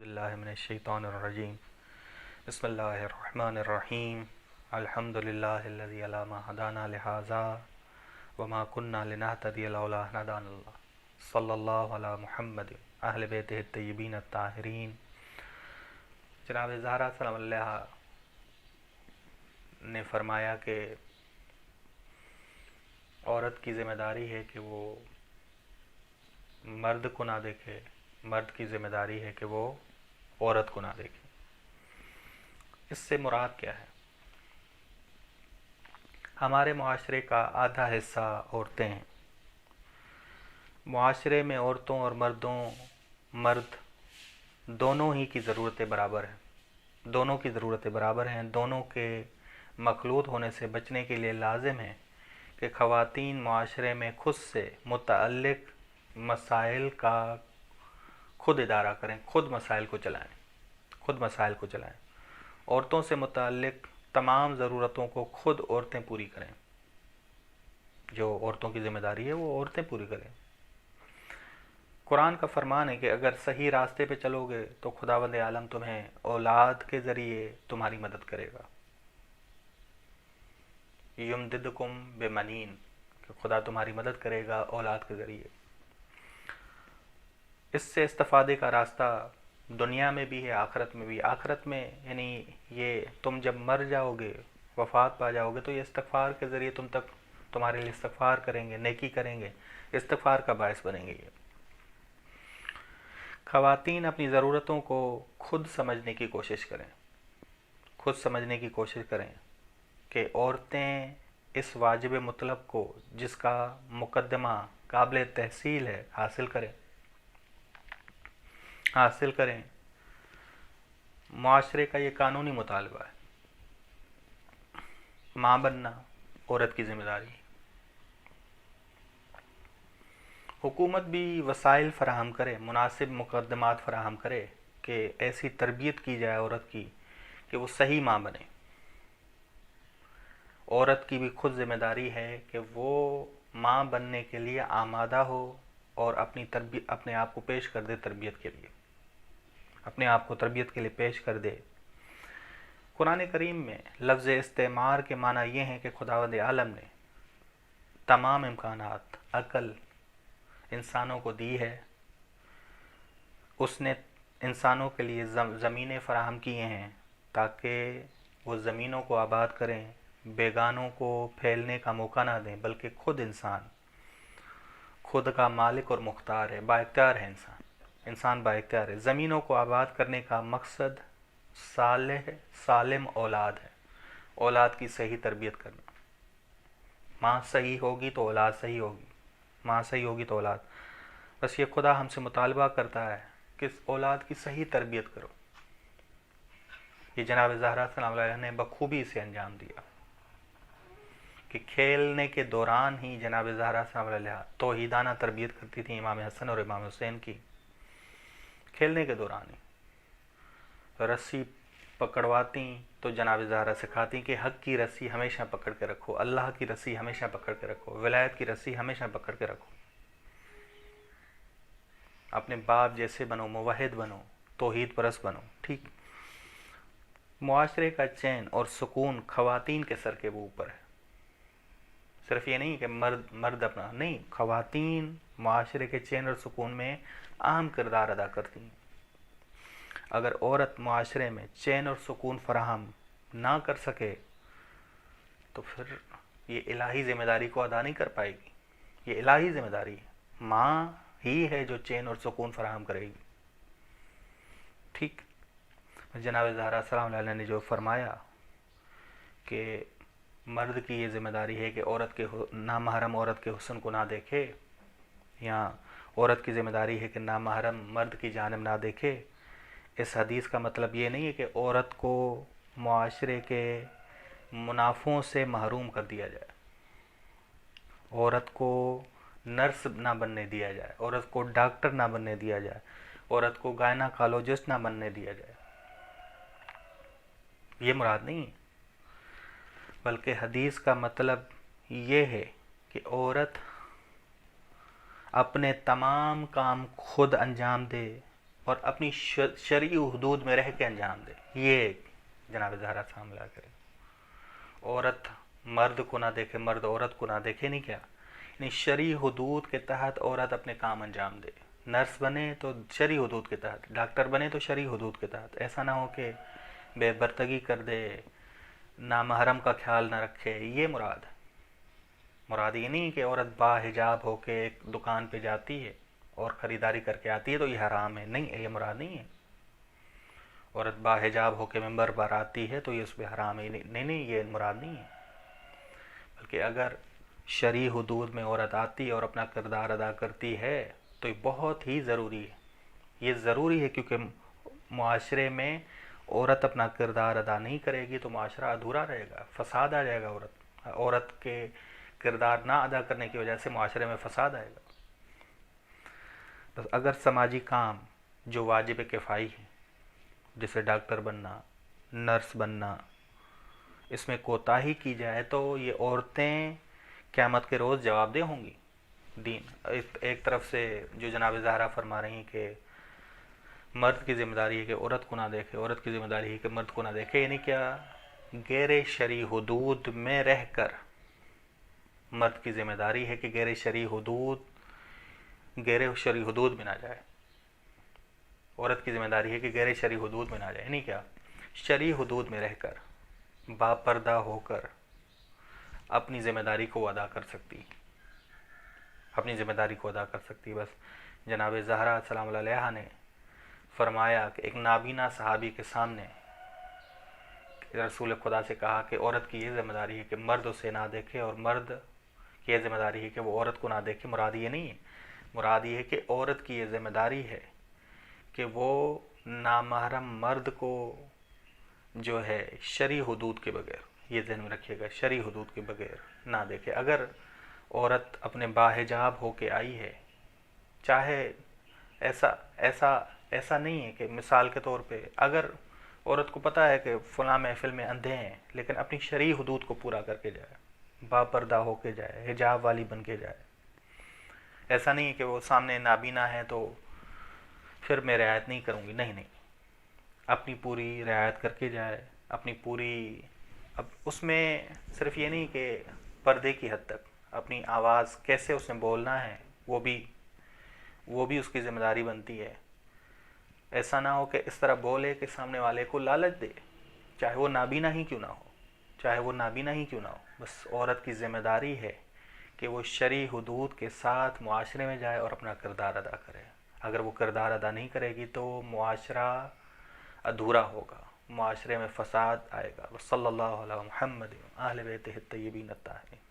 باللہ من الشیطان الرجیم بسم اللہ الرحمن الرحیم الحمد للہ الذی علی ما ہدانا لہذا وما کننا لنہتدی لولا ان ہدانا اللہ صلی اللہ علی محمد اہل بیتہ الطیبین الطاہرین۔ جناب زہرا سلام اللہ نے فرمایا کہ عورت کی ذمہ داری ہے کہ وہ مرد کو نہ دیکھے، مرد کی ذمہ داری ہے کہ وہ عورت کو نہ دیکھے۔ اس سے مراد کیا ہے؟ ہمارے معاشرے کا آدھا حصہ عورتیں ہیں۔ معاشرے میں عورتوں اور مرد دونوں ہی کی ضرورتیں برابر ہیں، دونوں کی ضرورتیں برابر ہیں۔ دونوں کے مخلوط ہونے سے بچنے کے لیے لازم ہے کہ خواتین معاشرے میں خود سے متعلق مسائل کا خود ادارہ کریں، خود مسائل کو چلائیں، عورتوں سے متعلق تمام ضرورتوں کو خود عورتیں پوری کریں۔ جو عورتوں کی ذمہ داری ہے وہ عورتیں پوری کریں۔ قرآن کا فرمان ہے کہ اگر صحیح راستے پہ چلو گے تو خداوند عالم تمہیں اولاد کے ذریعے تمہاری مدد کرے گا۔ یمددکم بمنین، کہ خدا تمہاری مدد کرے گا اولاد کے ذریعے۔ اس سے استفادے کا راستہ دنیا میں بھی ہے، آخرت میں بھی۔ آخرت میں یعنی یہ تم جب مر جاؤ گے، وفات پا جاؤ گے، تو یہ استغفار کے ذریعے تمہارے لیے استغفار کریں گے، نیکی کریں گے، استغفار کا باعث بنیں گے۔ یہ خواتین اپنی ضرورتوں کو خود سمجھنے کی کوشش کریں کہ عورتیں اس واجب مطلب کو، جس کا مقدمہ قابل تحصیل ہے، حاصل کریں۔ معاشرے کا یہ قانونی مطالبہ ہے۔ ماں بننا عورت کی ذمہ داری ہے۔ حکومت بھی وسائل فراہم کرے، مناسب مقدمات فراہم کرے کہ ایسی تربیت کی جائے عورت کی کہ وہ صحیح ماں بنے۔ عورت کی بھی خود ذمہ داری ہے کہ وہ ماں بننے کے لیے آمادہ ہو اور اپنے آپ کو پیش کر دے تربیت کے لیے، پیش کر دے۔ قرآن کریم میں لفظ استعمار کے معنی یہ ہیں کہ خداوند عالم نے تمام امکانات، عقل انسانوں کو دی ہے۔ اس نے انسانوں کے لیے زمینیں فراہم کیے ہیں تاکہ وہ زمینوں کو آباد کریں، بیگانوں کو پھیلنے کا موقع نہ دیں، بلکہ خود انسان خود کا مالک اور مختار ہے، با اختیار ہے۔ انسان با اختیار ہے۔ زمینوں کو آباد کرنے کا مقصد سالم اولاد ہے، اولاد کی صحیح تربیت کرنا۔ ماں صحیح ہوگی تو اولاد صحیح ہوگی، بس یہ خدا ہم سے مطالبہ کرتا ہے کہ اولاد کی صحیح تربیت کرو۔ یہ جناب زہرا سلام اللہ علیہ نے بخوبی اسے انجام دیا کہ کھیلنے کے دوران ہی جناب زہرا سلام اللہ علیہ توحیدانہ تربیت کرتی تھی امام حسن اور امام حسین کی۔ کھیلنے کے دوران ہی رسی پکڑواتی تو جناب زہرا سکھاتی کہ حق کی رسی ہمیشہ پکڑ کے رکھو، اللہ کی رسی ہمیشہ پکڑ کے رکھو، ولایت کی رسی ہمیشہ پکڑ کے رکھو، اپنے باپ جیسے بنو، موحد بنو، توحید پرست بنو۔ ٹھیک، معاشرے کا چین اور سکون خواتین کے سر کے اوپر ہے۔ صرف یہ نہیں کہ مرد اپنا نہیں، خواتین معاشرے کے چین اور سکون میں اہم کردار ادا کرتی ہیں۔ اگر عورت معاشرے میں چین اور سکون فراہم نہ کر سکے تو پھر یہ الہی ذمہ داری کو ادا نہیں کر پائے گی۔ یہ الہی ذمہ داری ہے، ماں ہی ہے جو چین اور سکون فراہم کرے گی۔ ٹھیک، جناب زہرا سلام اللہ علیہ نے جو فرمایا کہ مرد کی یہ ذمہ داری ہے کہ نامحرم عورت کے حسن کو نہ دیکھے، یا عورت کی ذمہ داری ہے کہ نامحرم مرد کی جانب نہ دیکھے، اس حدیث کا مطلب یہ نہیں ہے کہ عورت کو معاشرے کے منافعوں سے محروم کر دیا جائے، عورت کو نرس نہ بننے دیا جائے، عورت کو ڈاکٹر نہ بننے دیا جائے، عورت کو گائناکالوجسٹ نہ بننے دیا جائے، یہ مراد نہیں ہے۔ بلکہ حدیث کا مطلب یہ ہے کہ عورت اپنے تمام کام خود انجام دے، اور اپنی شرعی حدود میں رہ کے انجام دے. یہ جناب زہرا سامنے کرے. عورت مرد کو نہ دیکھے، مرد عورت کو نہ دیکھے، نہیں کیا، یعنی شرعی حدود کے تحت عورت اپنے کام انجام دے. نرس بنے تو شرعی حدود کے تحت، ڈاکٹر بنے تو شرعی حدود کے تحت. ایسا نہ ہو کہ بے برتگی کر دے، نامحرم کا خیال نہ رکھے. یہ مراد یہ نہیں کہ عورت با حجاب ہو کے ایک دکان پہ جاتی ہے اور خریداری کر کے آتی ہے تو یہ حرام ہے. نہیں، یہ مراد نہیں ہے. عورت با حجاب ہو کے ممبر پر آتی ہے تو یہ اس پہ حرام ہے. نہیں، یہ مراد نہیں ہے. بلکہ اگر شرعی حدود میں عورت آتی اور اپنا کردار ادا کرتی ہے تو یہ بہت ہی ضروری ہے. یہ ضروری ہے کیونکہ معاشرے میں عورت اپنا کردار ادا نہیں کرے گی تو معاشرہ ادھورا رہے گا، فساد آ جائے گا. عورت کے کردار نہ ادا کرنے کی وجہ سے معاشرے میں فساد آئے گا. بس اگر سماجی کام جو واجب کفائی ہے، جیسے ڈاکٹر بننا، نرس بننا، اس میں کوتاہی کی جائے تو یہ عورتیں قیامت کے روز جواب دہ ہوں گی. ایک طرف سے جو جناب زہرا فرما رہی ہیں کہ مرد کی ذمہ داری ہے کہ عورت کو نہ دیکھے، عورت کی ذمہ داری ہے کہ مرد کو نہ دیکھے، یعنی کیا، غیر شرعی حدود میں رہ کر مرد کی ذمہ داری ہے کہ غیر شرعی حدود میں نہ جائے. عورت کی ذمہ داری ہے کہ غیر شرعی حدود میں نہ جائے، یعنی کیا، شرعی حدود میں رہ کر با پردہ ہو کر اپنی ذمہ داری کو ادا کر سکتی. بس جناب زہرا سلام اللہ علیہا نے فرمایا کہ ایک نابینا صحابی کے سامنے رسول خدا سے کہا کہ عورت کی یہ ذمہ داری ہے کہ مرد اسے نہ دیکھے، اور مرد کی یہ ذمہ داری ہے کہ وہ عورت کو نہ دیکھے. مراد یہ نہیں ہے، مراد یہ ہے کہ عورت کی یہ ذمہ داری ہے کہ وہ نامحرم مرد کو جو ہے شرعی حدود کے بغیر، یہ ذہن میں رکھیے گا، شرعی حدود کے بغیر نہ دیکھے. اگر عورت اپنے باحجاب ہو کے آئی ہے، چاہے ایسا نہیں ہے کہ مثال کے طور پہ اگر عورت کو پتہ ہے کہ فلاں محفل میں اندھے ہیں لیکن اپنی شرعی حدود کو پورا کر کے جائے، با پردہ ہو کے جائے، حجاب والی بن کے جائے. ایسا نہیں ہے کہ وہ سامنے نابینا ہے تو پھر میں رعایت نہیں کروں گی. نہیں، اپنی پوری رعایت کر کے جائے، اپنی پوری. اب اس میں صرف یہ نہیں کہ پردے کی حد تک، اپنی آواز کیسے اس نے بولنا ہے وہ بھی اس کی ذمہ داری بنتی ہے. ایسا نہ ہو کہ اس طرح بولے کہ سامنے والے کو لالچ دے، چاہے وہ نابینا ہی کیوں نہ ہو. بس عورت کی ذمہ داری ہے کہ وہ شرعی حدود کے ساتھ معاشرے میں جائے اور اپنا کردار ادا کرے. اگر وہ کردار ادا نہیں کرے گی تو معاشرہ ادھورا ہوگا، معاشرے میں فساد آئے گا. صلی اللہ علیہ محمد اہل بیتہ الطیبین الطاہرین.